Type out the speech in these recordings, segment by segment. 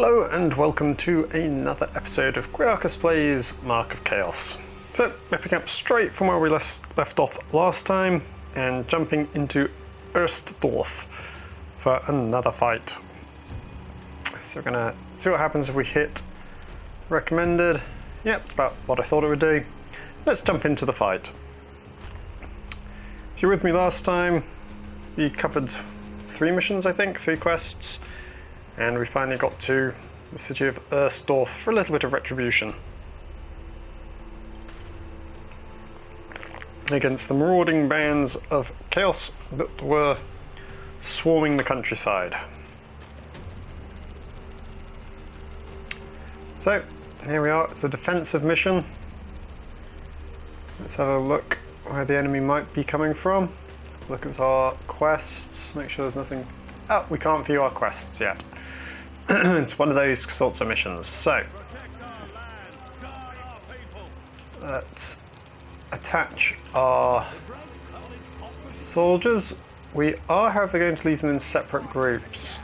Hello and welcome to another episode of Quiarcus Plays Mark of Chaos. So, we're picking up straight from where we left off last time and jumping into Ostermark for another fight. So we're going to see what happens if we hit recommended. Yep, it's about what I thought it would do. Let's jump into the fight. If you were with me last time, we covered 3 missions, I think, 3 quests. And we finally got to the city of Ostermark for a little bit of retribution against the marauding bands of chaos that were swarming the countryside. So, here we are, it's a defensive mission. Let's have a look where the enemy might be coming from. Let's look at our quests, make sure there's nothing... Oh, we can't view our quests yet. It's one of those sorts of missions. So, let's attach our soldiers. We are, however, going to leave them in separate groups.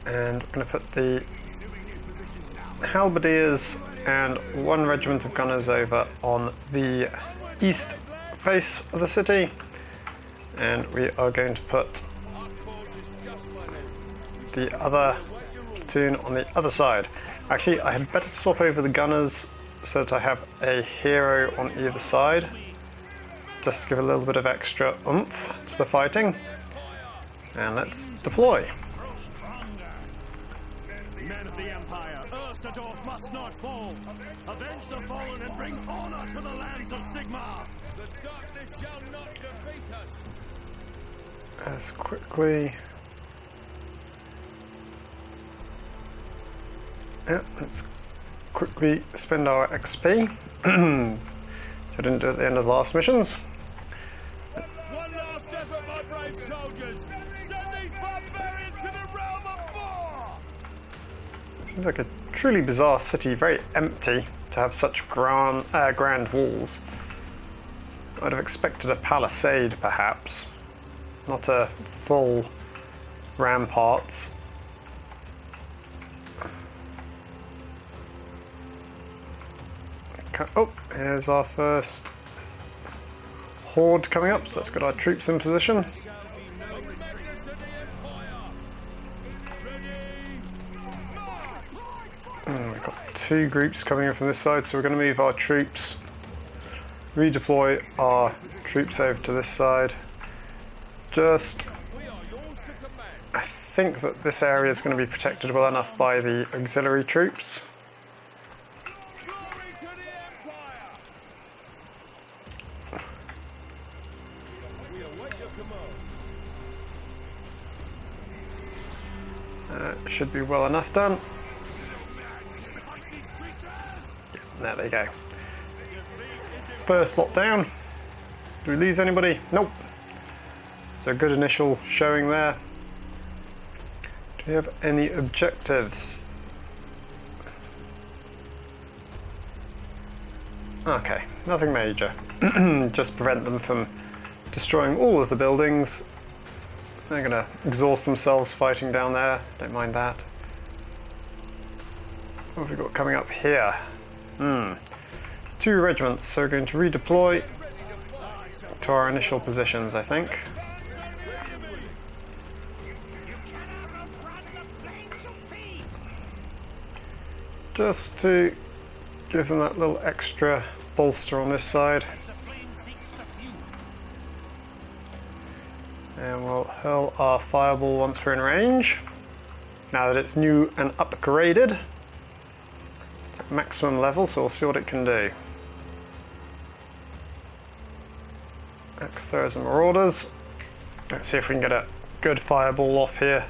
And we're going to put the halberdiers and 1 regiment of gunners over on the east face of the city. And we are going to put the other platoon on the other side. Actually, I had better swap over the gunners so that I have a hero on either side, just to give a little bit of extra oomph to the fighting. And let's deploy. Men of the Empire, Ostermark must not fall. Avenge the fallen and bring honor to the lands of Sigmar. The darkness shall not defeat us. As quickly. Yeah, let's quickly spend our XP, which I didn't do at the end of the last missions. One last effort, my brave soldiers! Send these barbarians to the realm of war! Seems like a truly bizarre city, very empty to have such grand walls. I'd have expected a palisade, perhaps, not a full ramparts. Oh, here's our first horde coming up, so let's get our troops in position. We've got 2 groups coming in from this side, so we're going to move our troops, redeploy our troops over to this side. I think that this area is going to be protected well enough by the auxiliary troops. Should be well enough done. Yeah, there you go. First lot down. Do we lose anybody? Nope. So a good initial showing there. Do we have any objectives? Okay, nothing major. Just prevent them from destroying all of the buildings. They're going to exhaust themselves fighting down there. Don't mind that. What have we got coming up here? 2 regiments, so we're going to redeploy to our initial positions, I think. Just to give them that little extra bolster on this side. And we'll hurl our fireball once we're in range. Now that it's new and upgraded. It's at maximum level, so we'll see what it can do. Next there are some marauders. Let's see if we can get a good fireball off here.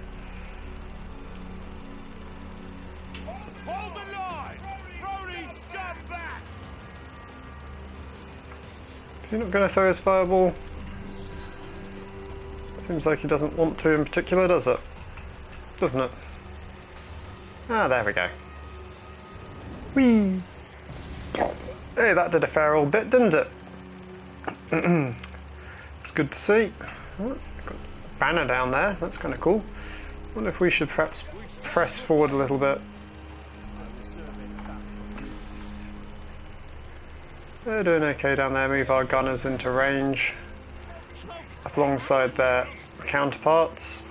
Hold the line! Brody, step back! Is he not going to throw his fireball? Seems like he doesn't want to in particular, does it? Doesn't it? Ah, there we go. Whee! Hey, that did a fair old bit, didn't it? It's good to see. Oh, got a banner down there, that's kind of cool. wonder if we should perhaps press forward a little bit. They're doing okay down there. Move our gunners into range up alongside their counterparts.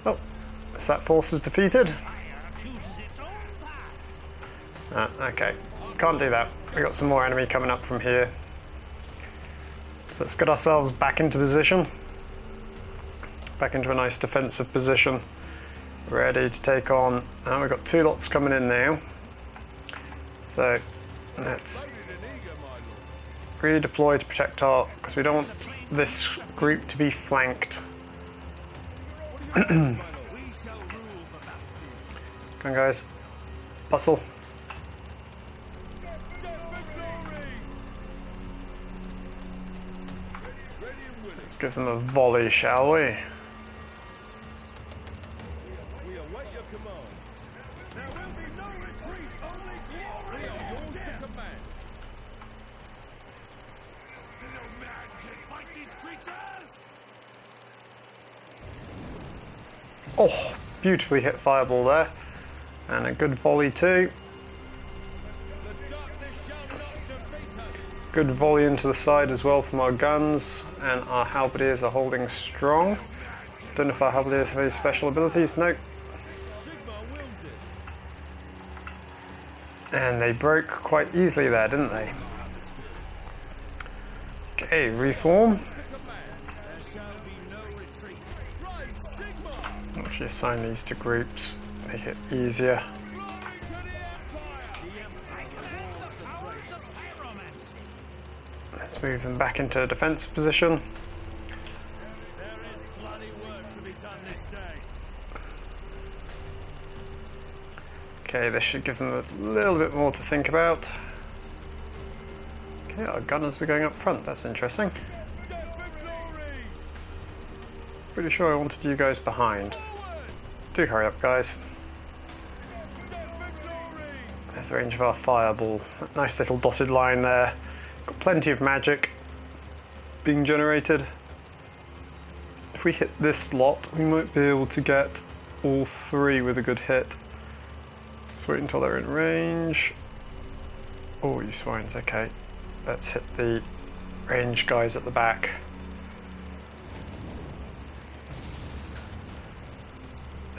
Oh, is that force is defeated? Okay, can't do that. We got some more enemy coming up from here. So let's get ourselves back into position. Back into a nice defensive position. Ready to take on. We've got 2 lots coming in now. So let's redeploy to protect our, because we don't want this group to be flanked. Come on guys, bustle. Let's give them a volley, shall we? We await your command. There will be no retreat, only glory. We are yours to command. No man can fight these creatures. Oh, beautifully hit fireball there. And a good volley too. The darkness shall not defeat us. Good volley into the side as well from our guns, and our halberdiers are holding strong. Don't know if our halberdiers have any special abilities. Nope. Sigmar wills it. And they broke quite easily there, didn't they? Okay, reform. There shall be no retreat. Right, Sigmar. Actually assign these to groups, make it easier. Glory to the Empire. Let's move them back into a defensive position. There is bloody work to be done this day. Okay, this should give them a little bit more to think about. Okay, our gunners are going up front, that's interesting. Pretty sure I wanted you guys behind. Do hurry up, guys. There's the range of our fireball. Nice little dotted line there. Got plenty of magic being generated. If we hit this lot, we might be able to get all 3 with a good hit. Let's wait until they're in range. Oh, you swines, okay. Let's hit the range guys at the back.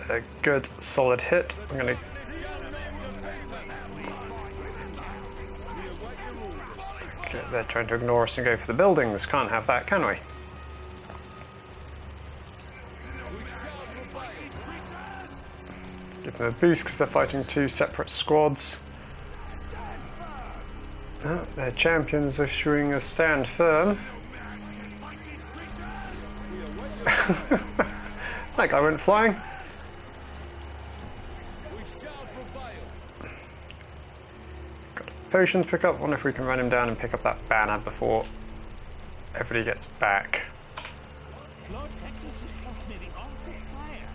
A good solid hit. I'm going to okay, they're trying to ignore us and go for the buildings. Can't have that, can we? Give them a boost because they're fighting 2 separate squads. Their champions are issuing a stand firm. That guy went flying. Got a potion to pick up. Wonder if we can run him down and pick up that banner before everybody gets back. Lord Tectus has taught me the art of fire.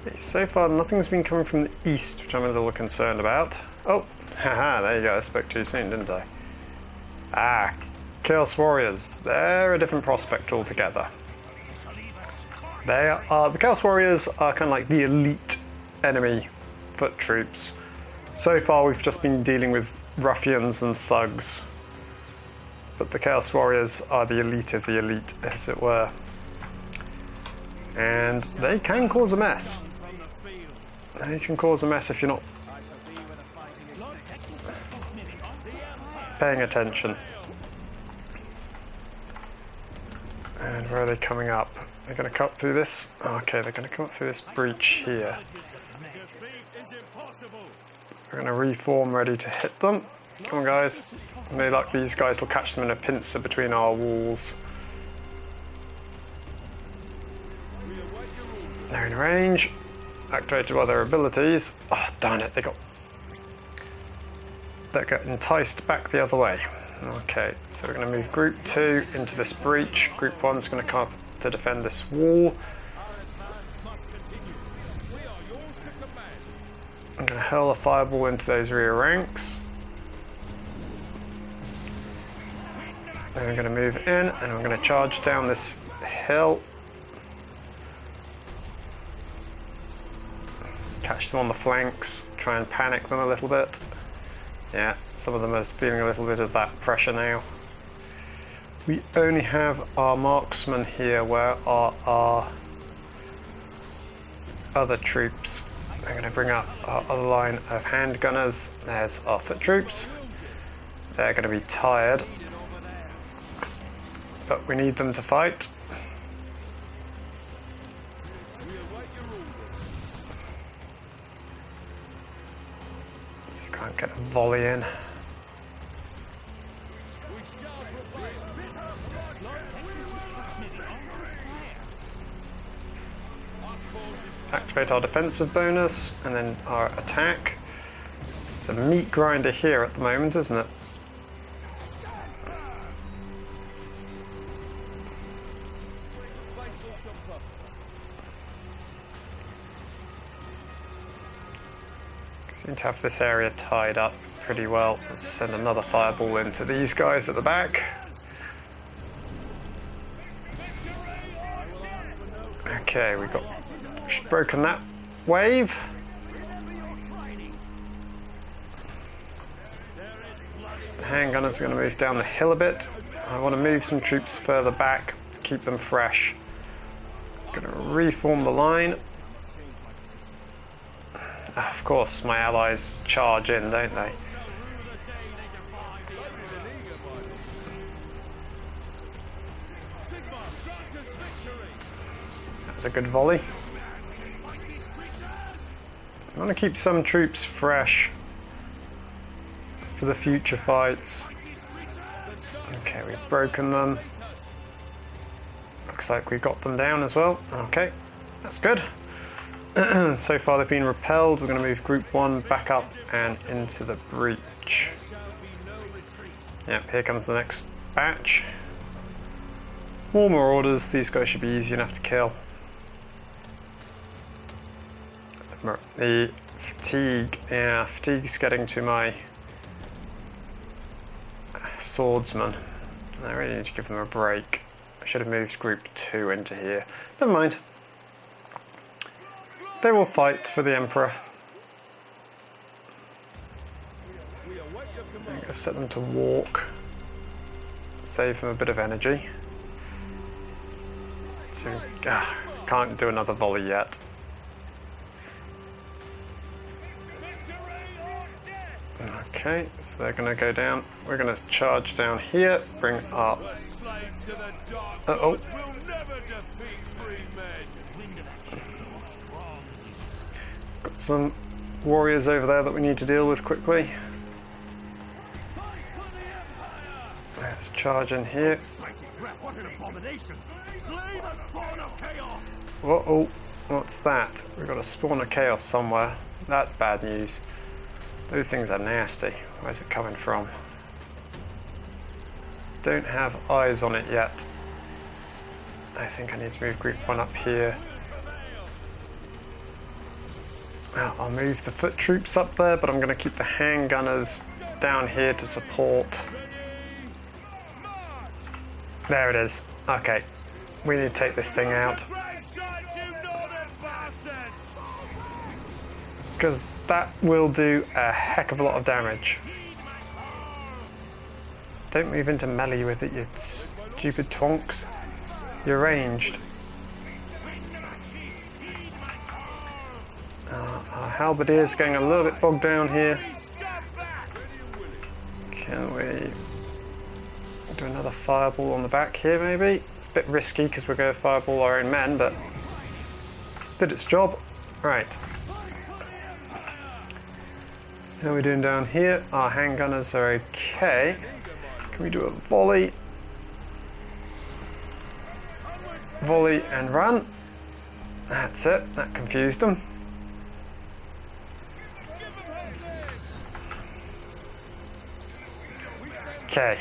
Okay, so far nothing's been coming from the east, which I'm a little concerned about. Oh, haha, there you go. I spoke too soon, didn't I? Ah, Chaos Warriors. They're a different prospect altogether. They are, the Chaos Warriors are kind of like the elite enemy foot troops. So far we've just been dealing with ruffians and thugs. But the Chaos Warriors are the elite of the elite, as it were. And they can cause a mess. They can cause a mess if you're not paying attention. And where are they coming up? They're going to come up through this? Okay, they're going to come up through this breach here. We're going to reform, ready to hit them. Come on, guys. May luck, these guys will catch them in a pincer between our walls. They're in range. Activated by their abilities. Oh, darn it, they got enticed back the other way. Okay, so we're going to move Group 2 into this breach. Group 1's going to come up to defend this wall. going to hurl a fireball into those rear ranks. Then we're going to move in and we're going to charge down this hill. Catch them on the flanks, try and panic them a little bit. Yeah, some of them are feeling a little bit of that pressure now. We only have our marksmen here. Where are our other troops? I'm going to bring up our other line of handgunners. There's our foot troops. They're going to be tired, but we need them to fight. So you can't get a volley in. Activate our defensive bonus and then our attack. It's a meat grinder here at the moment, isn't it? Seem to have this area tied up pretty well. Let's send another fireball into these guys at the back. Okay, we've got broken that wave. The handgunners are going to move down the hill a bit. I want to move some troops further back, keep them fresh. Going to reform the line. Of course, my allies charge in, don't they? That was a good volley. I want to keep some troops fresh for the future fights. Okay, we've broken them. Looks like we got them down as well. Okay, that's good. So far they've been repelled. We're going to move Group 1 back up and into the breach. Yep, here comes the next batch. More orders. These guys should be easy enough to kill. The fatigue, yeah, fatigue's getting to my swordsman. I really need to give them a break. I should have moved Group 2 into here. Never mind. They will fight for the Emperor. I've set them to walk. Save them a bit of energy. So, can't do another volley yet. Okay, so they're going to go down. We're going to charge down here, bring up. Uh-oh. Got some warriors over there that we need to deal with quickly. Let's charge in here. What an abomination! Slay the spawn of chaos! Uh-oh, what's that? We've got a spawn of chaos somewhere. That's bad news. Those things are nasty. Where's it coming from? Don't have eyes on it yet. I think I need to move Group 1 up here. Well, I'll move the foot troops up there, but I'm going to keep the handgunners down here to support. There it is. Okay, we need to take this thing out. Because that will do a heck of a lot of damage. Don't move into melee with it, you stupid twonks. You're ranged. Our halberdier's getting a little bit bogged down here. Can we do another fireball on the back here maybe? It's a bit risky because we're going to fireball our own men, but did its job. Right. How are we doing down here? Our handgunners are okay. Can we do a volley? Volley and run. That's it. That confused them. Okay.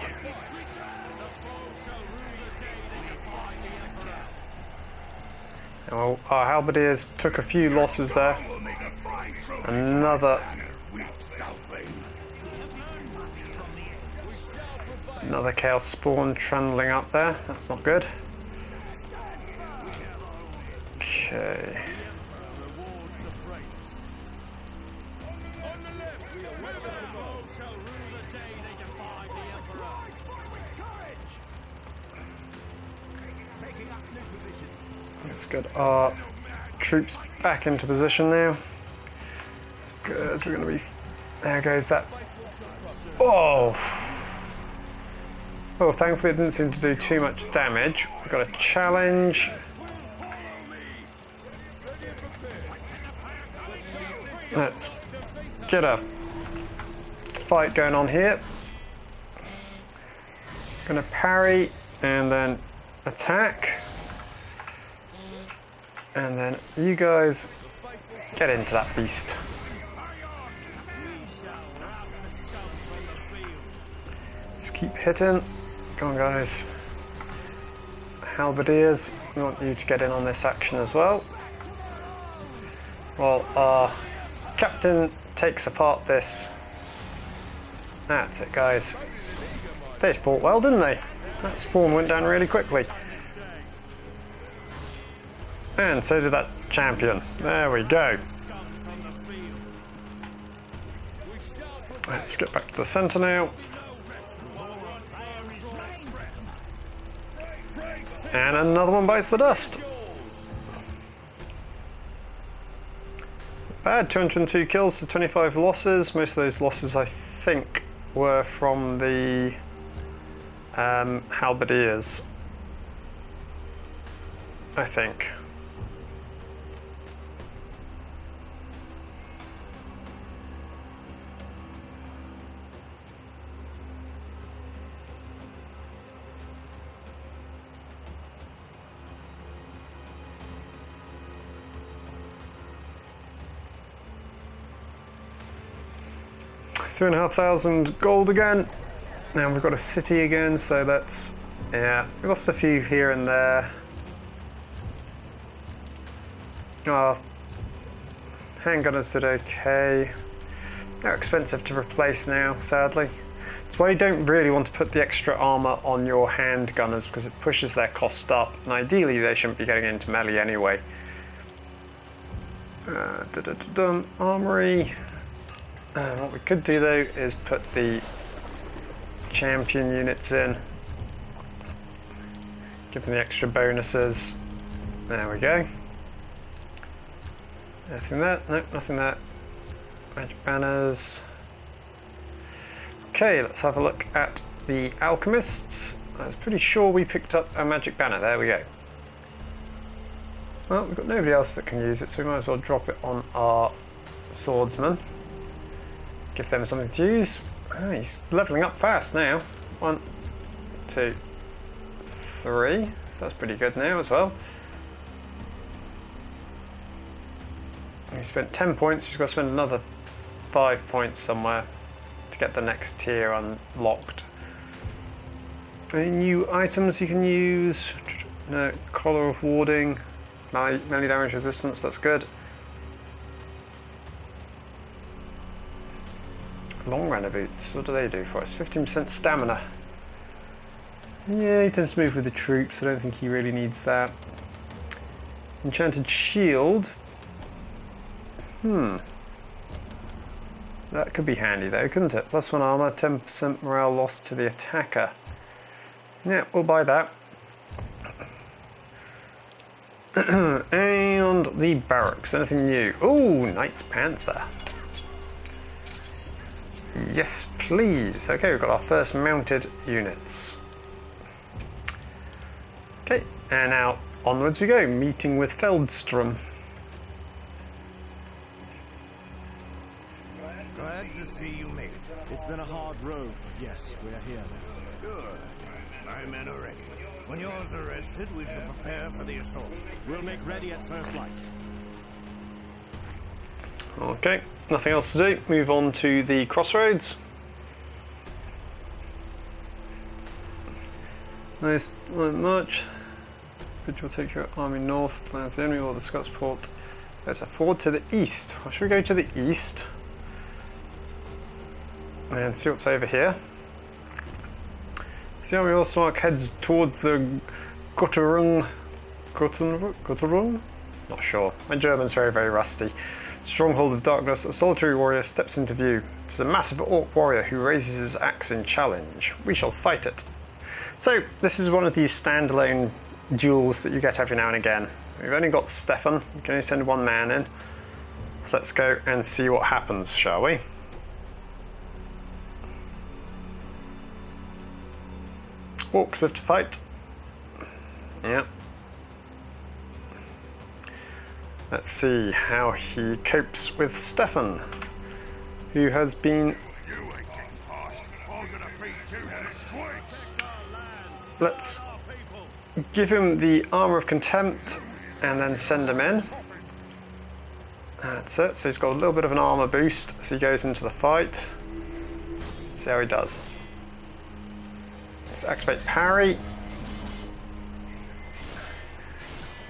Well, our halberdiers took a few losses there. Another chaos spawn trundling up there. That's not good. Okay. Let's get our troops back into position now. Because we're going to be... There goes that... Oh! Oh, thankfully it didn't seem to do too much damage. We've got a challenge. Let's get a fight going on here. Gonna parry and then attack. And then you guys get into that beast. Just keep hitting. Come on, guys. Halberdiers, we want you to get in on this action as well. While our captain takes apart this. That's it, guys. They fought well, didn't they? That spawn went down really quickly. And so did that champion. There we go. Let's get back to the centre now. And another one bites the dust. Bad, 202 kills to 25 losses. Most of those losses, I think, were from the halberdiers. I think. $3,500 gold again. Now we've got a city again, so that's, yeah, we lost a few here and there. Oh, handgunners did okay. They're expensive to replace now, sadly. That's why you don't really want to put the extra armor on your handgunners, because it pushes their cost up, and ideally they shouldn't be getting into melee anyway. Armory. What we could do though is put the champion units in, give them the extra bonuses. There we go. Nothing there, no, nothing there. Magic banners. Okay, let's have a look at the alchemists. I was pretty sure we picked up a magic banner. There we go. Well, we've got nobody else that can use it, so we might as well drop it on our swordsman. Give them something to use. Oh, he's levelling up fast now. 1, 2, 3. So that's pretty good now as well. He spent 10 points. He's got to spend another 5 points somewhere to get the next tier unlocked. Any new items you can use? No, collar of warding, melee damage resistance. That's good. Long runner boots, what do they do for us? 15% stamina. Yeah, he tends to move with the troops, I don't think he really needs that. Enchanted shield. That could be handy though, couldn't it? +1 armor, 10% morale loss to the attacker. Yeah, we'll buy that. And the barracks, anything new? Ooh, Knight's Panther. Yes, please. Okay, we've got our first mounted units. Okay, and now onwards we go, meeting with Feldstrom. Glad to see you make it. It's been a hard road, but yes, we're here now. Good. My men are ready. When yours are rested, we shall prepare for the assault. We'll make ready at first light. Okay, nothing else to do. Move on to the crossroads. Nice, not much. Which will take your army north, lands the enemy or the Scots port There's a ford to the east. Or should we go to the east? And see what's over here. See how we also heads towards the Gotterung? Not sure. My German's very, very rusty. Stronghold of Darkness, a solitary warrior steps into view. It is a massive orc warrior who raises his axe in challenge. We shall fight it. So, this is one of these standalone duels that you get every now and again. We've only got Stefan. You can only send one man in. So let's go and see what happens, shall we? Orcs have to fight. Yeah. Let's see how he copes with Stefan, who has been... Let's give him the Armour of Contempt and then send him in. That's it, so he's got a little bit of an armour boost as he goes into the fight. See how he does. Let's activate parry.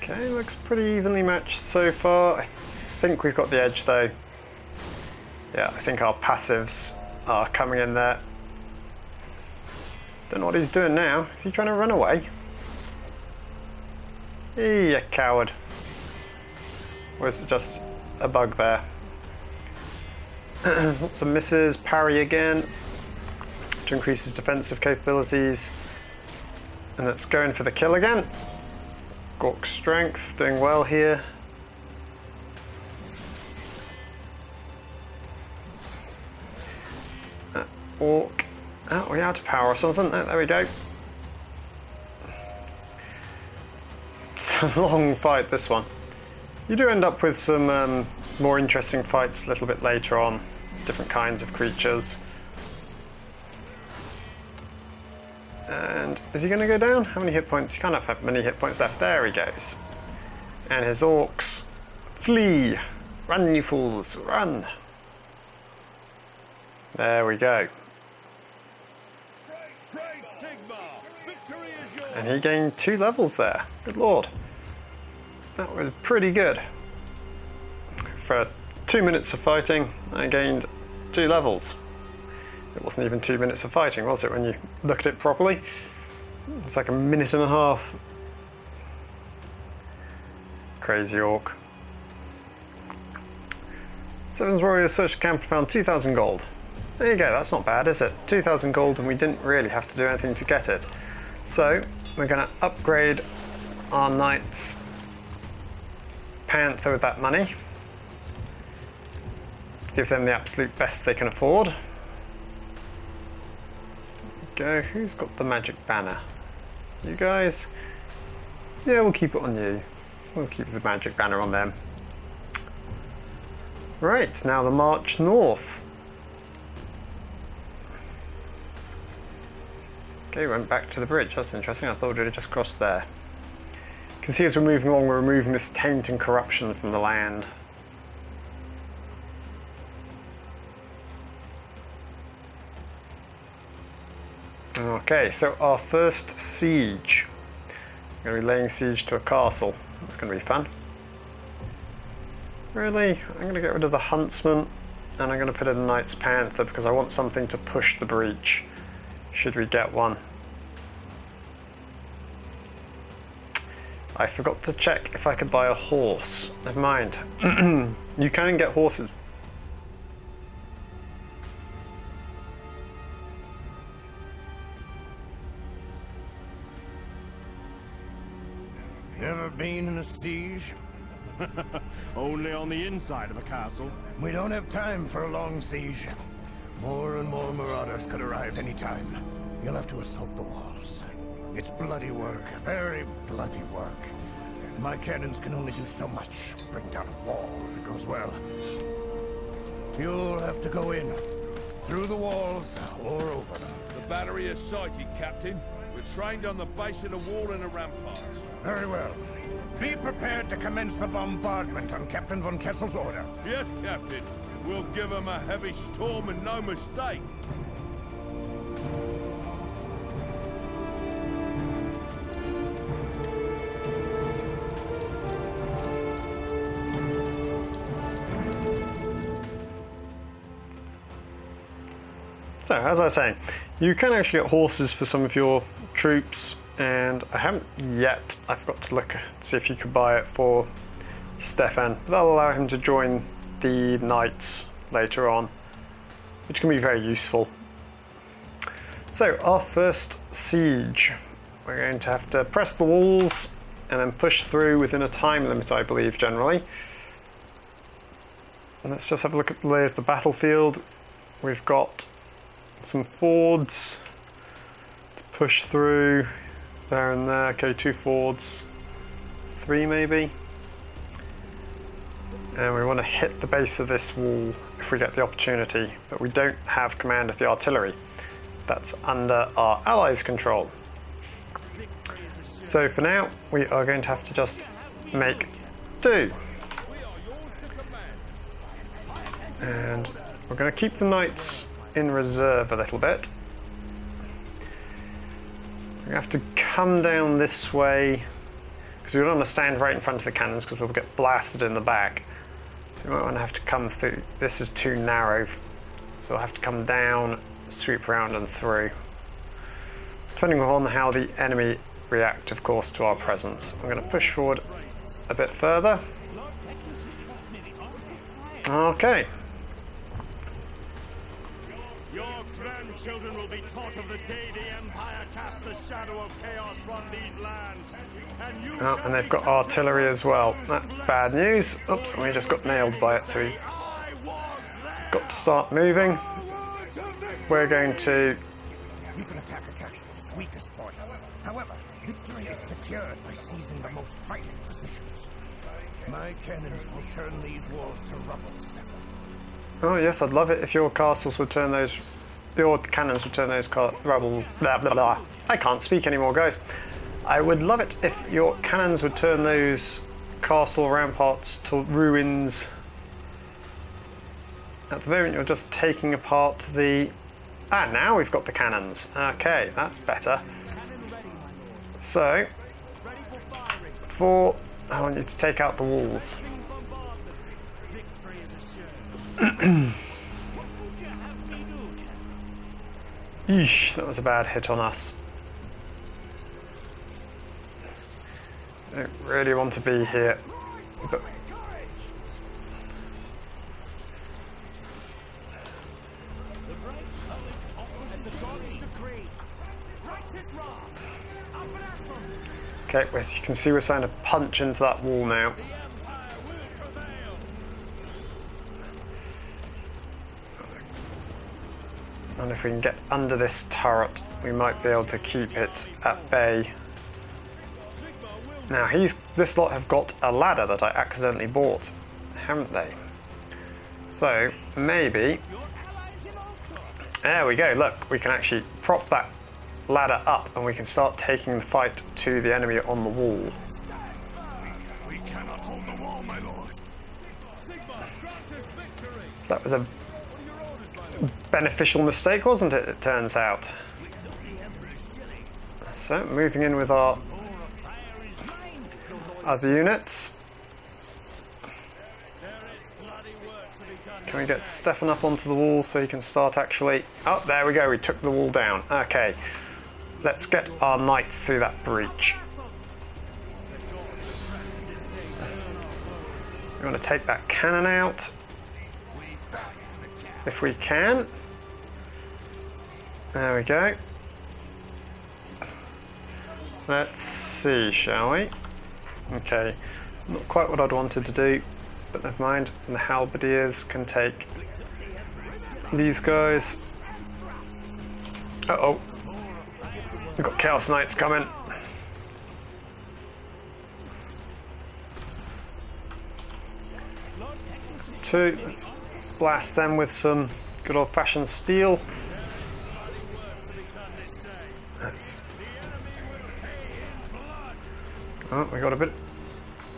Okay, looks pretty evenly matched so far. I think we've got the edge though. Yeah, I think our passives are coming in there. Don't know what he's doing now. Is he trying to run away? You coward. Or is it just a bug there? Lots of misses. Parry again to increase his defensive capabilities. And let's go in for the kill again. Gork strength, doing well here. Orc. Oh, we out of power or something. Oh, there we go. It's a long fight, this one. You do end up with some more interesting fights a little bit later on. Different kinds of creatures. And is he going to go down? How many hit points? He can't have many hit points left. There he goes. And his orcs flee. Run, you fools, run. There we go. And he gained 2 levels there. Good lord. That was pretty good. For 2 minutes of fighting, I gained 2 levels. It wasn't even 2 minutes of fighting, was it, when you look at it properly? It's like a minute and a half. Crazy orc. Seven's Warrior searched camp and found 2,000 gold. There you go, that's not bad, is it? 2,000 gold and we didn't really have to do anything to get it. So, we're going to upgrade our Knight's Panther with that money. Give them the absolute best they can afford. Go. Who's got the magic banner? You guys? Yeah, we'll keep it on you. We'll keep the magic banner on them. Right, now the march north. Okay, went back to the bridge. That's interesting. I thought it had just crossed there. You can see as we're moving along, we're removing this taint and corruption from the land. Okay, so our first siege. We're going to be laying siege to a castle. That's going to be fun. Really? I'm going to get rid of the huntsman and I'm going to put in the Knight's Panther because I want something to push the breach, should we get one. I forgot to check if I could buy a horse. Never mind. You can get horses. Ever been in a siege? Only on the inside of a castle. We don't have time for a long siege. More and more marauders could arrive any time. You'll have to assault the walls. It's bloody work, very bloody work. My cannons can only do so much. Bring down a wall if it goes well. You'll have to go in, through the walls or over them. The battery is sighted, Captain. We're trained on the base of the wall and the ramparts. Very well. Be prepared to commence the bombardment on Captain von Kessel's order. Yes, Captain. We'll give them a heavy storm and no mistake. So, as I was saying, you can actually get horses for some of your troops, and I haven't yet. I forgot to look to see if you could buy it for Stefan. That'll allow him to join the knights later on, which can be very useful. So, our first siege. We're going to have to press the walls and then push through within a time limit, I believe, generally. And let's just have a look at the lay of the battlefield. We've got some fords to push through there and there. Okay, 2 fords, 3 maybe. And we want to hit the base of this wall if we get the opportunity, but we don't have command of the artillery. That's under our allies' control. So for now, we are going to have to just make do. And we're going to keep the knights in reserve a little bit. We're going to have to come down this way, because we don't want to stand right in front of the cannons because we'll get blasted in the back. So we might want to have to come through. This is too narrow, so we'll have to come down, sweep around and through. Depending on how the enemy react, of course, to our presence. I'm going to push forward a bit further. Okay. Your grandchildren will be taught of the day the Empire cast the shadow of chaos on these lands. And they've got artillery as well. That's bad news. Oops, we just got nailed by it, so we got to start moving. We're going to... You can attack a castle at its weakest points. However, victory is secured by seizing the most vital positions. My cannons will turn these walls to rubble, Stefan. Oh yes, I'd love it if your castles would turn those... Your cannons would turn those rubble... Blah, blah, blah. I can't speak anymore, guys. I would love it if your cannons would turn those castle ramparts to ruins. At the moment, you're just taking apart the... Ah, now we've got the cannons. Okay, that's better. So, I want you to take out the walls. Yeesh, that was a bad hit on us. I don't really want to be here, but... Okay, as you can see, we're starting to punch into that wall now. And if we can get under this turret, we might be able to keep it at bay. Now, this lot have got a ladder that I accidentally bought, haven't they? So, maybe... There we go, look, we can actually prop that ladder up and we can start taking the fight to the enemy on the wall. We cannot hold the wall, my lord. So that was a beneficial mistake, wasn't it, it turns out. So, moving in with our other units. Can we get Stefan up onto the wall so he can start actually... Oh, there we go, we took the wall down. Okay, let's get our knights through that breach. We want to take that cannon out, if we can. There we go. Let's see, shall we? Okay, not quite what I'd wanted to do, but never mind. And the halberdiers can take these guys. Uh-oh. We've got Chaos Knights coming. Two. Let's blast them with some good old-fashioned steel. Oh, we got a bit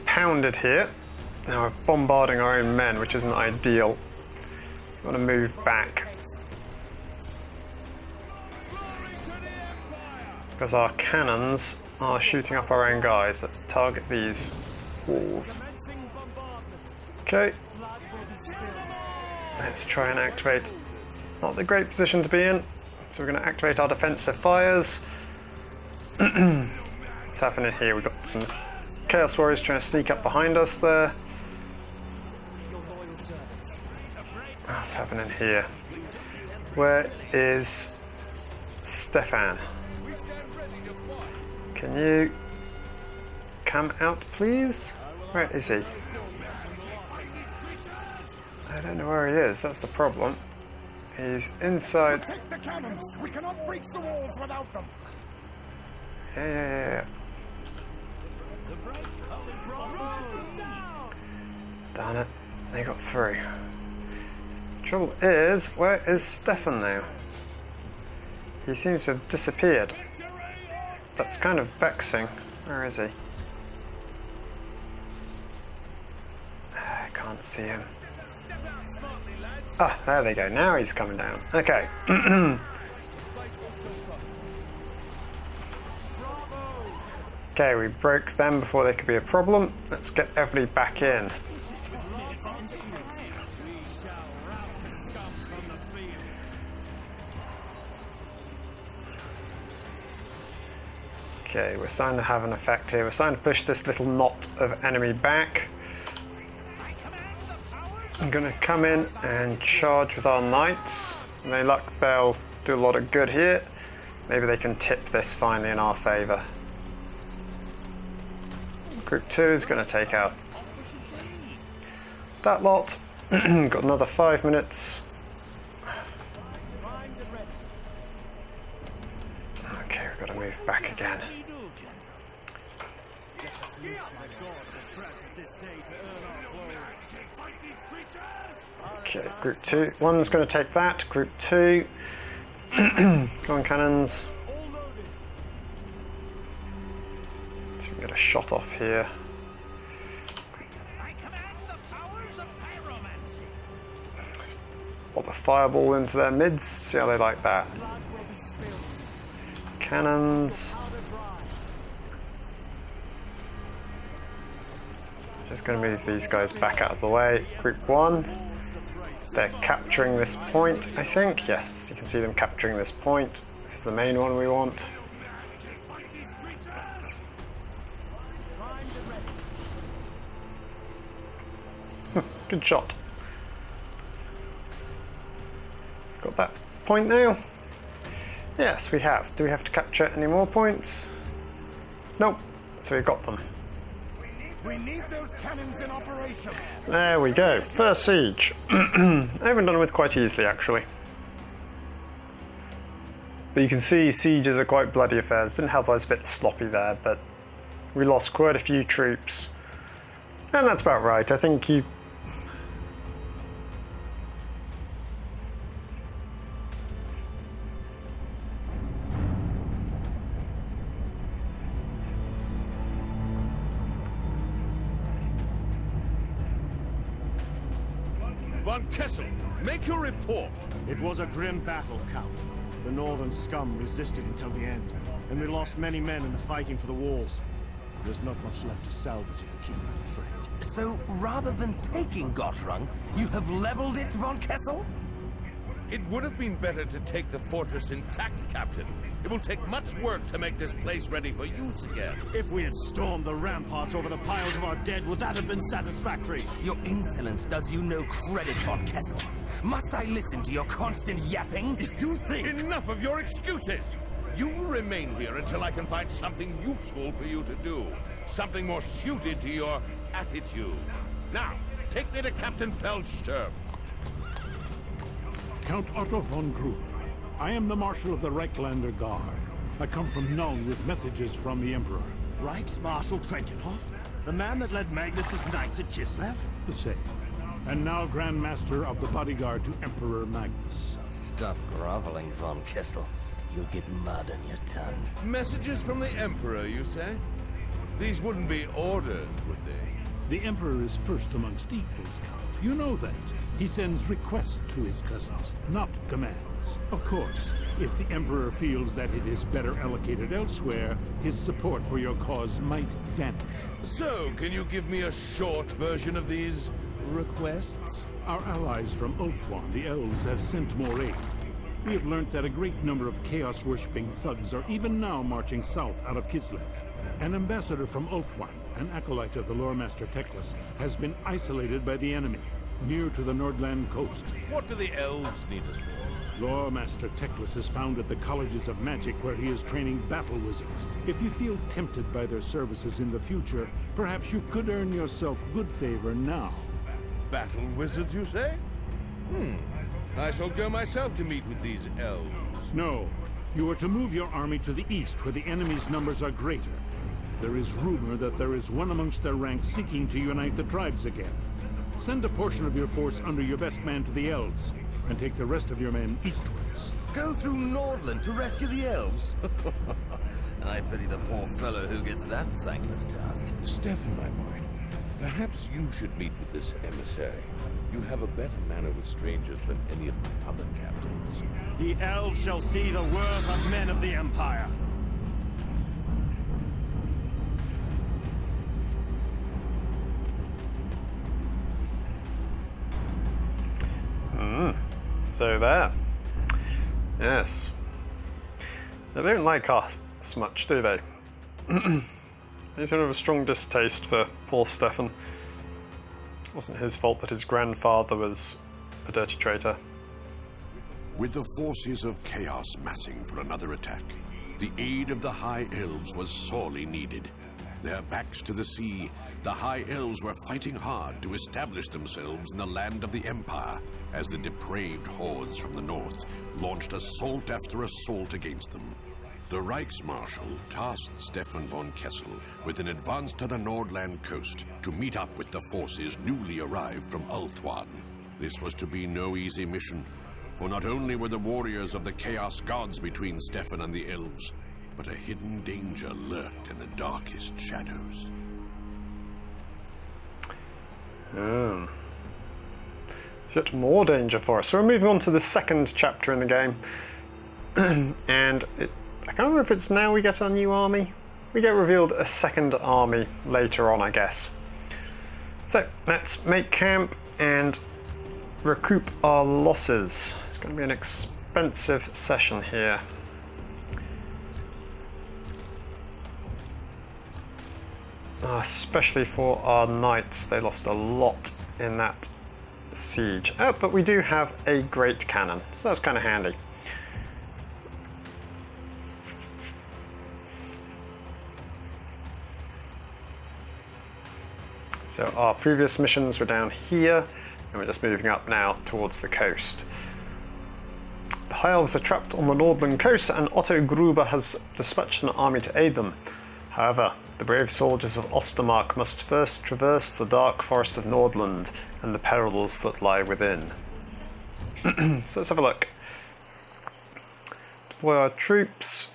pounded here. Now we're bombarding our own men, which isn't ideal. We want to move back. Because our cannons are shooting up our own guys. Let's target these walls. Okay. Let's try and activate Not the great position to be in. So we're going to activate our defensive fires. What's happening here? We've got some Chaos Warriors trying to sneak up behind us there. What's happening here? Where is Stefan? Can you come out, please? Where is he? I don't know where he is. That's the problem. He's inside. Take the cannons! We cannot breach the walls without them! Yeah. Darn it. They got through. Trouble is, where is Stefan now? He seems to have disappeared. That's kind of vexing. Where is he? I can't see him. Ah, there they go. Now he's coming down. Okay. Okay, we broke them before they could be a problem. Let's get everybody back in. Okay, we're starting to have an effect here. We're starting to push this little knot of enemy back. I'm going to come in and charge with our knights. With any luck, they'll do a lot of good here. Maybe they can tip this finally in our favour. Group 2 is going to take out that lot. Got another 5 minutes. Okay, we've got to move back again. Okay, group 2. One's going to take that. Group 2. Come on, cannons. So we can get a shot off here. Pop a fireball into their mids. See how they like that. Cannons. Just going to move these guys back out of the way. Group 1. They're capturing this point, I think. Yes, you can see them capturing this point. This is the main one we want. Good shot. Got that point now? Yes, we have. Do we have to capture any more points? Nope. So we got them. We need those cannons in operation. There we go. First siege. I haven't done with quite easily, actually. But you can see sieges are quite bloody affairs. Didn't help I was a bit sloppy there, but we lost quite a few troops. And that's about right. I think you... Von Kessel, make your report. It was a grim battle, Count. The northern scum resisted until the end, and we lost many men in the fighting for the walls. There's not much left to salvage at the keep, I'm afraid. So, rather than taking Gottrung, you have leveled it, Von Kessel? It would have been better to take the fortress intact, Captain. It will take much work to make this place ready for use again. If we had stormed the ramparts over the piles of our dead, would that have been satisfactory? Your insolence does you no credit, Von Kessel. Must I listen to your constant yapping? If you think... Enough of your excuses! You will remain here until I can find something useful for you to do. Something more suited to your attitude. Now, take me to Captain Feldsturm. Count Otto von Gruber. I am the Marshal of the Reichslander Guard. I come from Nuln with messages from the Emperor. Reichsmarshal Trenkenhoff? The man that led Magnus's knights at Kislev? The same. And now Grand Master of the bodyguard to Emperor Magnus. Stop groveling, Von Kessel. You'll get mud on your tongue. Messages from the Emperor, you say? These wouldn't be orders, would they? The Emperor is first amongst equals, Count. You know that. He sends requests to his cousins, not commands. Of course, if the Emperor feels that it is better allocated elsewhere, his support for your cause might vanish. So, can you give me a short version of these requests? Our allies from Ulthuan, the elves, have sent more aid. We have learnt that a great number of chaos-worshipping thugs are even now marching south out of Kislev. An ambassador from Ulthuan, an acolyte of the Loremaster Teclis, has been isolated by the enemy, near to the Nordland coast. What do the elves need us for? Loremaster Teclis is found at the Colleges of Magic where he is training battle wizards. If you feel tempted by their services in the future, perhaps you could earn yourself good favor now. Battle wizards, you say? I shall go myself to meet with these elves. No. You are to move your army to the east where the enemy's numbers are greater. There is rumor that there is one amongst their ranks seeking to unite the tribes again. Send a portion of your force under your best man to the elves, and take the rest of your men eastwards. Go through Nordland to rescue the elves? I pity the poor fellow who gets that thankless task. Stefan, my boy, perhaps you should meet with this emissary. You have a better manner with strangers than any of the other captains. The elves shall see the worth of men of the Empire. So there. Yes. They don't like us much, do they? They sort of have a strong distaste for poor Stefan. It wasn't his fault that his grandfather was a dirty traitor. With the forces of chaos massing for another attack, the aid of the High Elves was sorely needed. Their backs to the sea, the High Elves were fighting hard to establish themselves in the land of the Empire, as the depraved hordes from the north launched assault after assault against them. The Reichsmarschall tasked Stefan von Kessel with an advance to the Nordland coast to meet up with the forces newly arrived from Ulthuan. This was to be no easy mission, for not only were the warriors of the Chaos Gods between Stefan and the elves, but a hidden danger lurked in the darkest shadows. Yet more danger for us. So we're moving on to the second chapter in the game. And I can't remember if it's now we get our new army. We get revealed a second army later on, I guess. So let's make camp and recoup our losses. It's going to be an expensive session here. Especially for our knights, they lost a lot in that siege. Oh, but we do have a great cannon, so that's kind of handy. So our previous missions were down here, and we're just moving up now towards the coast. The High Elves are trapped on the Nordland coast, and Otto Gruber has dispatched an army to aid them. However, the brave soldiers of Ostermark must first traverse the dark forest of Nordland and the perils that lie within. So let's have a look. Deploy our troops.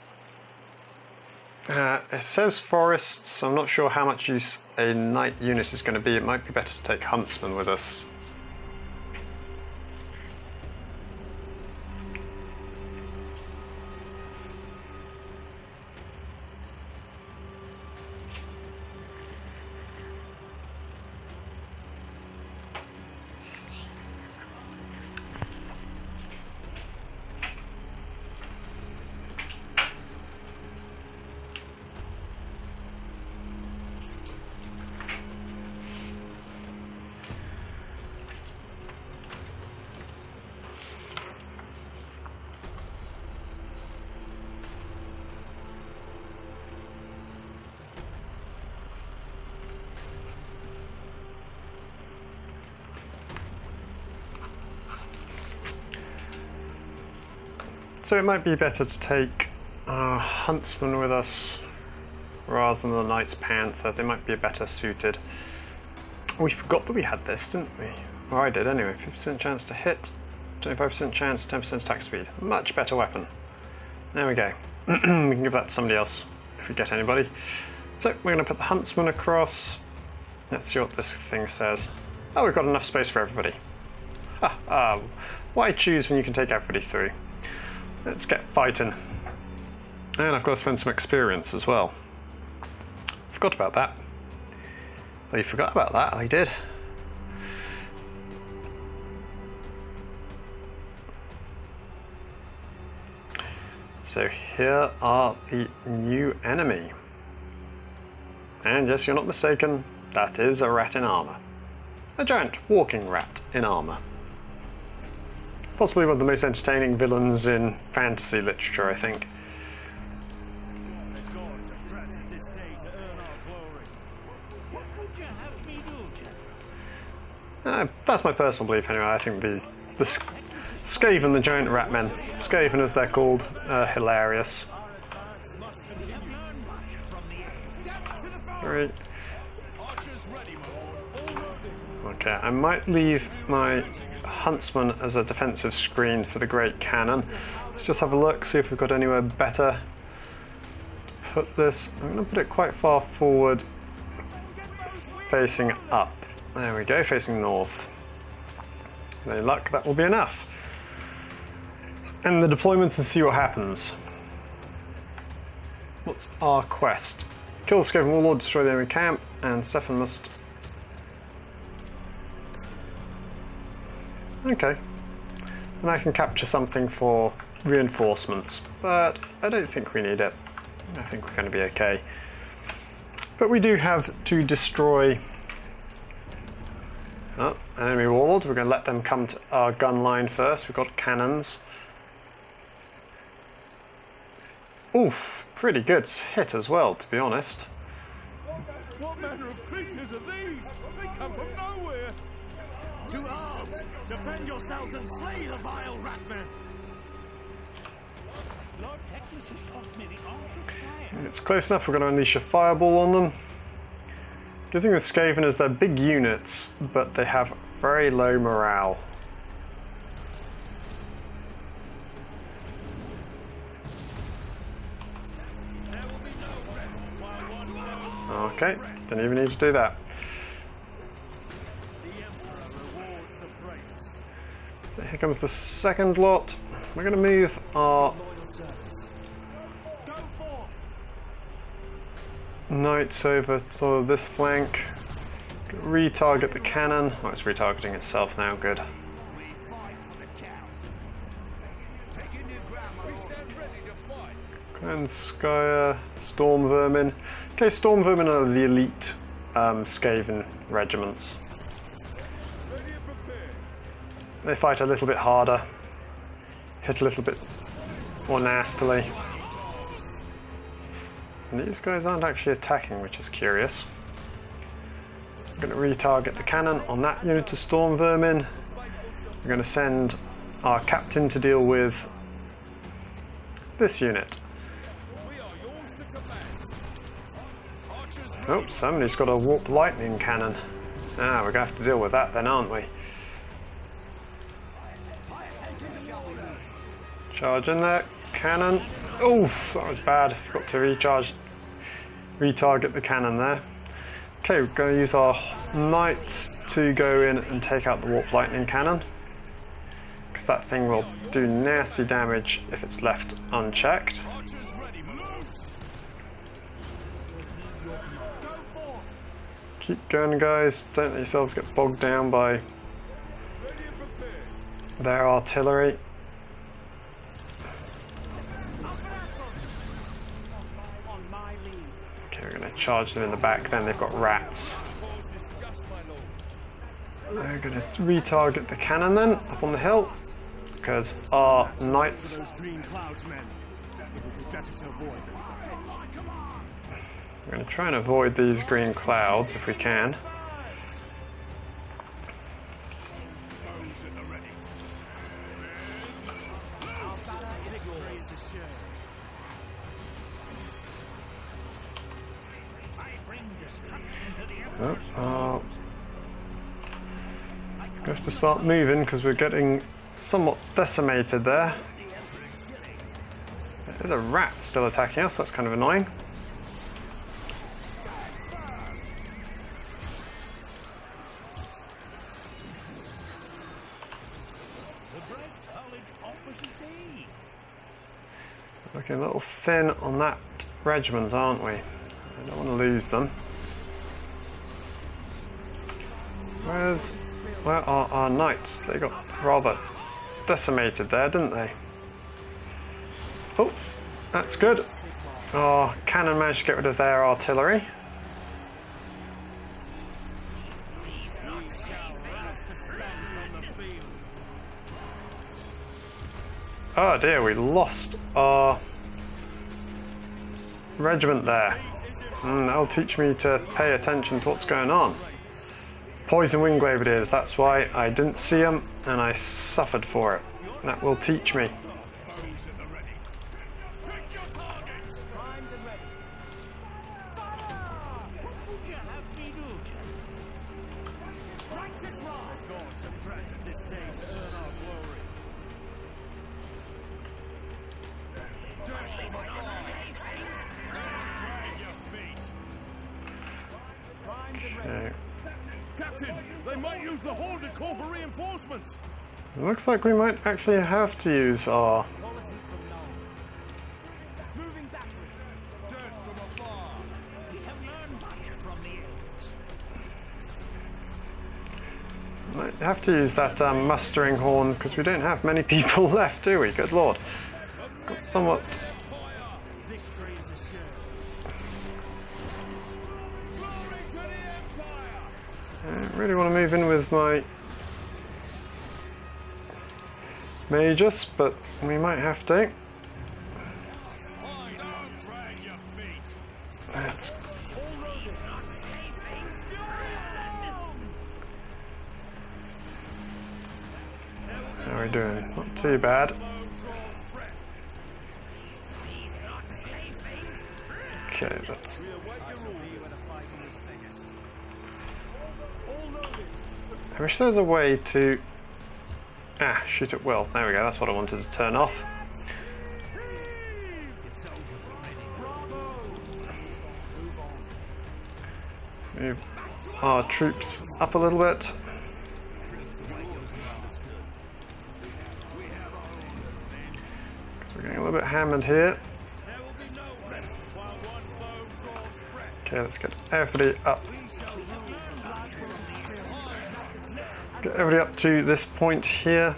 It says forests, so I'm not sure how much use a knight unit is going to be. It might be better to take huntsmen with us. So it might be better to take our huntsman with us rather than the knight's panther. They might be better suited. We forgot that we had this, didn't we? Or I did anyway. 50% chance to hit, 25% chance, 10% attack speed. Much better weapon. There we go. We can give that to somebody else if we get anybody. So we're going to put the huntsman across. Let's see what this thing says. Oh, we've got enough space for everybody. Why choose when you can take everybody through? Let's get fighting. And I've got to spend some experience as well. Forgot about that. Well, you forgot about that, I did. So here are the new enemy. And yes, you're not mistaken, that is a rat in armour. A giant walking rat in armour. Possibly one of the most entertaining villains in fantasy literature, I think. The gods have granted this day to earn our glory. What would you have me do, That's my personal belief anyway. I think the Skaven, the giant rat men, Skaven as they're called, are hilarious. Right. Okay, I might leave my huntsman as a defensive screen for the great cannon. Let's just have a look, see if we've got anywhere better. Put this, I'm going to put it quite far forward, facing up. There we go, facing north. With any luck, that will be enough. Let's end the deployment and see what happens. What's our quest? Kill the Skaven warlord, destroy the enemy camp, and Stefan must... Okay. And I can capture something for reinforcements, but I don't think we need it. I think we're going to be okay. But we do have to destroy an enemy warlord. We're going to let them come to our gun line first. We've got cannons. Oof, pretty good hit as well, to be honest. What manner of creatures are these? They come from nowhere. To arms! Defend yourselves and slay the vile ratmen! Lord Teclis has taught me the art of fire. It's close enough, we're going to unleash a fireball on them. Good thing with Skaven is they're big units, but they have very low morale. Okay, didn't even need to do that. So here comes the second lot. We're going to move our knights over to this flank. Retarget the cannon. Oh, it's retargeting itself now, good. Granskaya, Storm Vermin. Okay, Storm Vermin are the elite Skaven regiments. They fight a little bit harder, hit a little bit more nastily. And these guys aren't actually attacking, which is curious. I'm going to retarget the cannon on that unit of Storm Vermin. We're going to send our captain to deal with this unit. Oh, somebody's got a warp lightning cannon. Ah, we're going to have to deal with that then, aren't we? Charge in there, cannon. Oof, that was bad. Forgot to retarget the cannon there. Okay, we're going to use our knights to go in and take out the warp lightning cannon, because that thing will do nasty damage if it's left unchecked. Keep going, guys. Don't let yourselves get bogged down by their artillery. Okay, we're going to charge them in the back then. They've got rats. We're going to retarget the cannon then, up on the hill, because our knights... Those green clouds, men. It would be better to avoid them. We're going to try and avoid these green clouds if we can. We have to start moving because we're getting somewhat decimated there. There's a rat still attacking us, that's kind of annoying. Looking a little thin on that regiment, aren't we? I don't want to lose them. Where are our knights? They got rather decimated there, didn't they? Oh, That's good. Our cannon managed to get rid of their artillery. Oh dear, we lost our regiment there. That'll teach me to pay attention to what's going on. Poison wing grenadiers, that's why I didn't see them and I suffered for it. That will teach me. Captain, they might use the hall to call for reinforcements. It looks like we might actually have to use our... Moving battery. Dirt from afar. We have learned much from the elves. Might have to use that mustering horn because we don't have many people left, do we? Good lord. Got somewhat... I really want to move in with my Magus, but we might have to. That's... How are we doing? Not too bad. Okay, that's... I wish there was a way to... shoot at will. There we go, that's what I wanted to turn off. Move our troops up a little bit. Because we're getting a little bit hammered here. Okay, let's get everybody up. Get everybody up to this point here.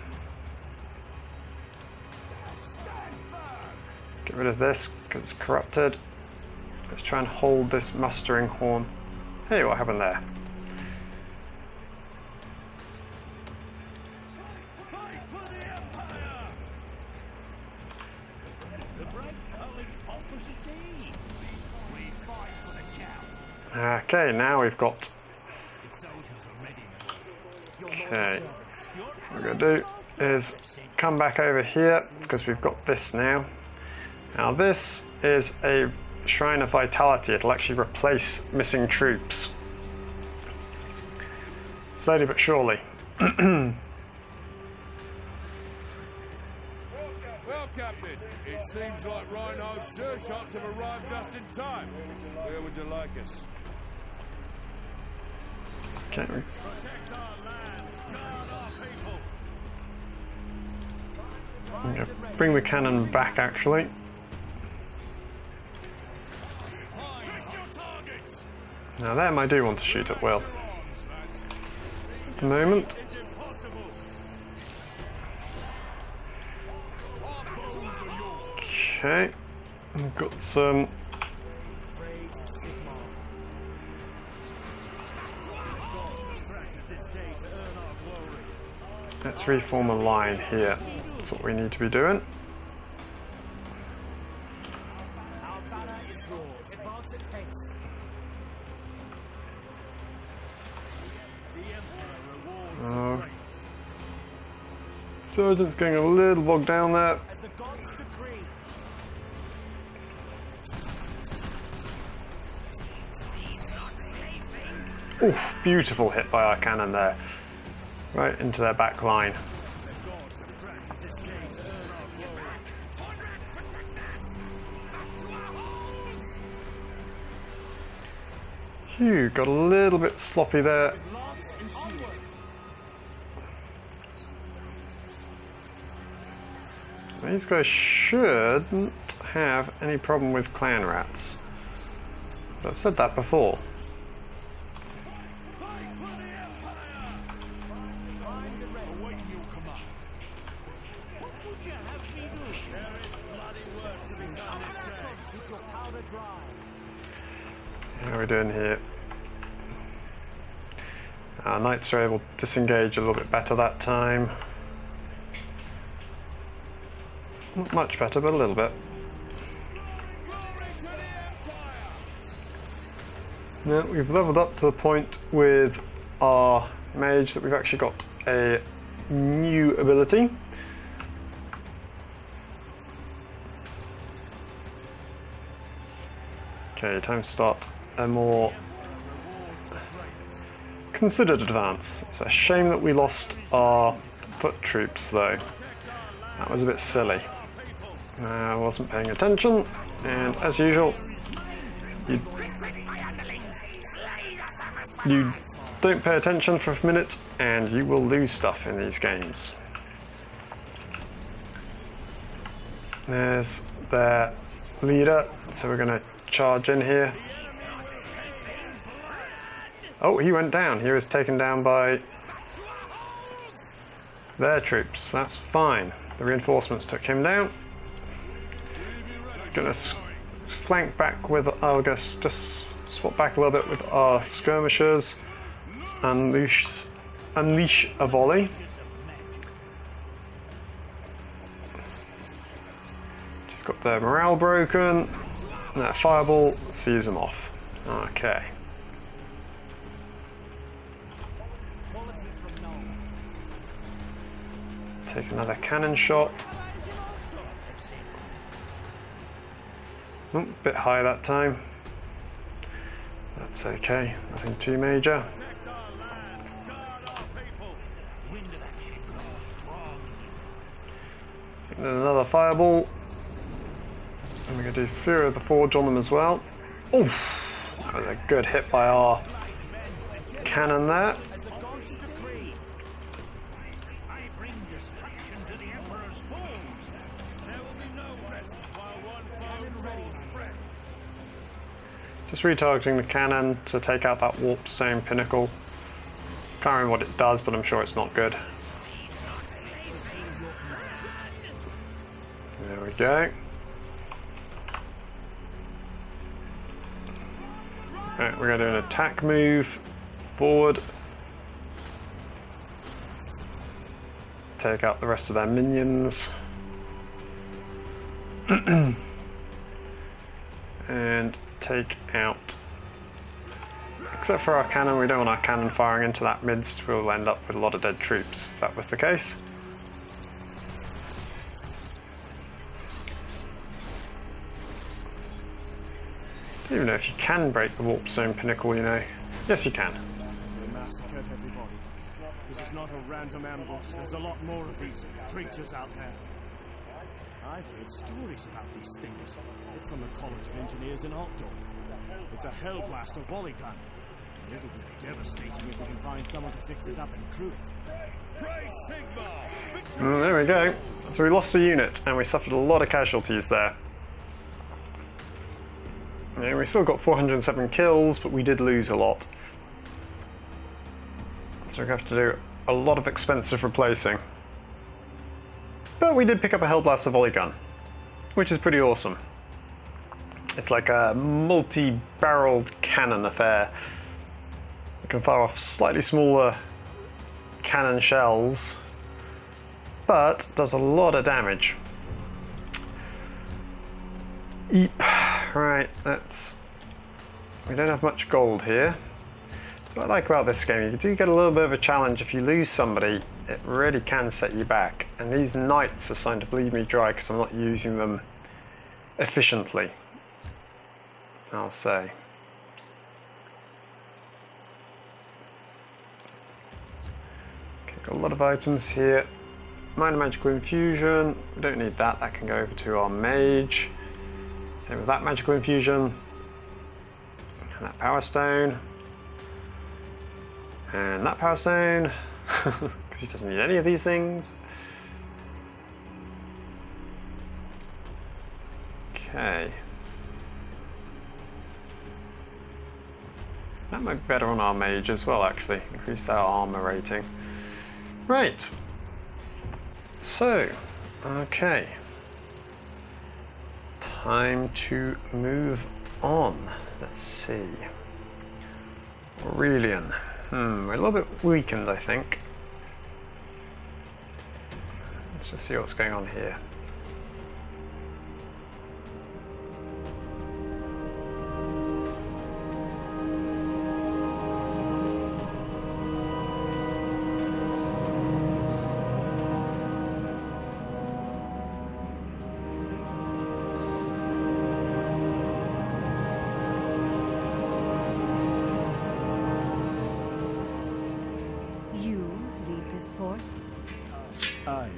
Get rid of this because it's corrupted. Let's try and hold this mustering horn. Hey, what happened there? Okay, now we've got... Okay, what we're going to do is come back over here because we've got this now. Now this is a Shrine of Vitality. It'll actually replace missing troops. Slowly but surely. Well, Captain, it seems like Reinhardt's sure shots have arrived just in time. Where would you like us? Okay. Protect our lands, guard our people. I'm going to bring the cannon back actually. Now them I do want to shoot at will. At the moment. Okay. We've got some... Let's reform a line here. That's what we need to be doing. Sergeant's getting a little bogged down there. Oof, beautiful hit by our cannon there. Right into their back line. Phew, got a little bit sloppy there. These guys shouldn't have any problem with clan rats. But I've said that before. would you have me do? There is bloody work to be done this day. Keep your powder dry. How are we doing here? Our knights are able to disengage a little bit better that time. Not much better, but a little bit. Now we've leveled up to the point with our mage that we've actually got a new ability. Okay, time to start a more considered advance. It's a shame that we lost our foot troops though. That was a bit silly. I wasn't paying attention, and as usual, you don't pay attention for a minute and you will lose stuff in these games. There's their leader, so we're going to charge in here. Oh, he went down. He was taken down by their troops. That's fine. The reinforcements took him down. Gonna flank back with, I guess, just swap back a little bit with our skirmishers. Unleash a volley. Just got their morale broken. And that fireball sees them off. Okay. Take another cannon shot. Oh, bit high that time. That's okay, nothing too major. And another fireball. And we're going to do Fury of the Forge on them as well. Oof! That was a good hit by our cannon there. Just retargeting the cannon to take out that warp stone pinnacle. Can't remember what it does, but I'm sure it's not good. There we go. Right, we're going to do an attack move forward. Take out the rest of their minions. And take out, except for our cannon, we don't want our cannon firing into that midst, we'll end up with a lot of dead troops if that was the case. I don't even know if you can break the warp zone pinnacle, you know. Yes, you can. They massacred everybody. This is not a random ambush. There's a lot more of these creatures out there. I've heard stories about these things. It's from the College of Engineers in Altdorf. It's a Hellblaster volley gun. It'll be devastating if we can find someone to fix it up and crew it. Well, there we go. So we lost a unit and we suffered a lot of casualties there. Yeah, we still got 407 kills, but we did lose a lot. So we have to do a lot of expensive replacing. But we did pick up a Hellblaster volley gun, which is pretty awesome. It's like a multi-barreled cannon affair. You can fire off slightly smaller cannon shells, but does a lot of damage. Eep. Right, we don't have much gold here. What I like about this game, you do get a little bit of a challenge. If you lose somebody, it really can set you back. And these knights are starting to bleed me dry because I'm not using them efficiently, I'll say. Okay, got a lot of items here. Minor magical infusion, we don't need that, that can go over to our mage. Same with that magical infusion. And that power stone. And that power stone, because he doesn't need any of these things. Okay. That might be better on our mage as well, actually. Increase their armor rating. Right. So, Okay. Time to move on. Let's see. Aurelian. We're a little bit weakened, I think. Let's just see what's going on here. Force? I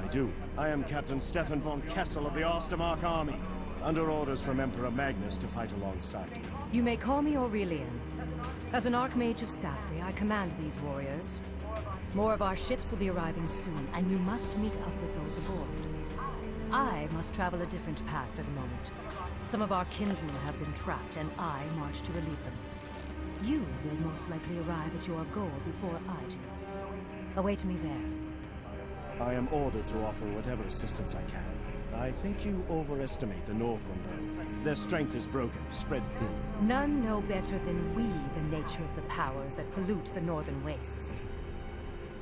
do. I am Captain Stefan von Kessel of the Ostermark army, under orders from Emperor Magnus to fight alongside you. You may call me Aurelian. As an Archmage of Safri, I command these warriors. More of our ships will be arriving soon, and you must meet up with those aboard. I must travel a different path for the moment. Some of our kinsmen have been trapped, and I march to relieve them. You will most likely arrive at your goal before I do. Await me there. I am ordered to offer whatever assistance I can. I think you overestimate the Northmen, though. Their strength is broken, spread thin. None know better than we the nature of the powers that pollute the northern wastes.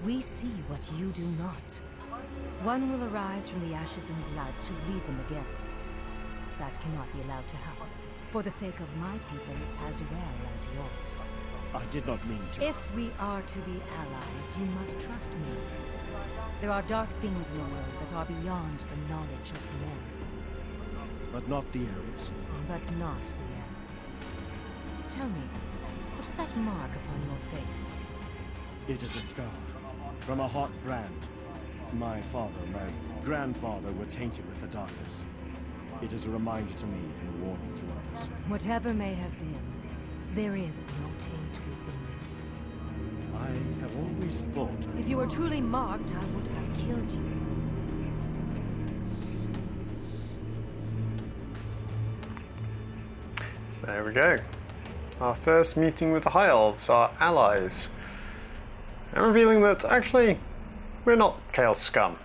We see what you do not. One will arise from the ashes and blood to lead them again. That cannot be allowed to happen, for the sake of my people as well as yours. I did not mean to. If we are to be allies, you must trust me. There are dark things in the world that are beyond the knowledge of men. But not the elves. But not the elves. Tell me, what is that mark upon your face? It is a scar, from a hot brand. My father, my grandfather were tainted with the darkness. It is a reminder to me and a warning to others. Whatever may have been, there is no taint within you. I have always thought... If you were truly marked, I would have killed you. So there we go. Our first meeting with the High Elves, our allies. And revealing that, actually, we're not Chaos Scum.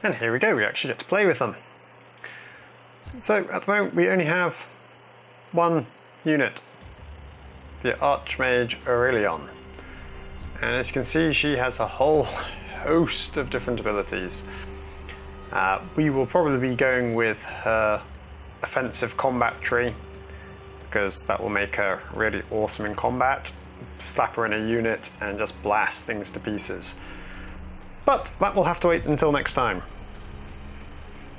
And here we go, we actually get to play with them. So, at the moment, we only have one unit, the Archmage Aurelion. And as you can see, she has a whole host of different abilities. We will probably be going with her offensive combat tree, because that will make her really awesome in combat. Slap her in a unit and just blast things to pieces. But that will have to wait until next time.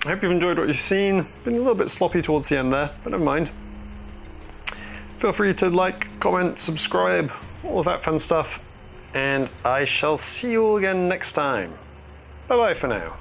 I hope you've enjoyed what you've seen. Been a little bit sloppy towards the end there, but never mind. Feel free to like, comment, subscribe, all of that fun stuff. And I shall see you all again next time. Bye bye for now.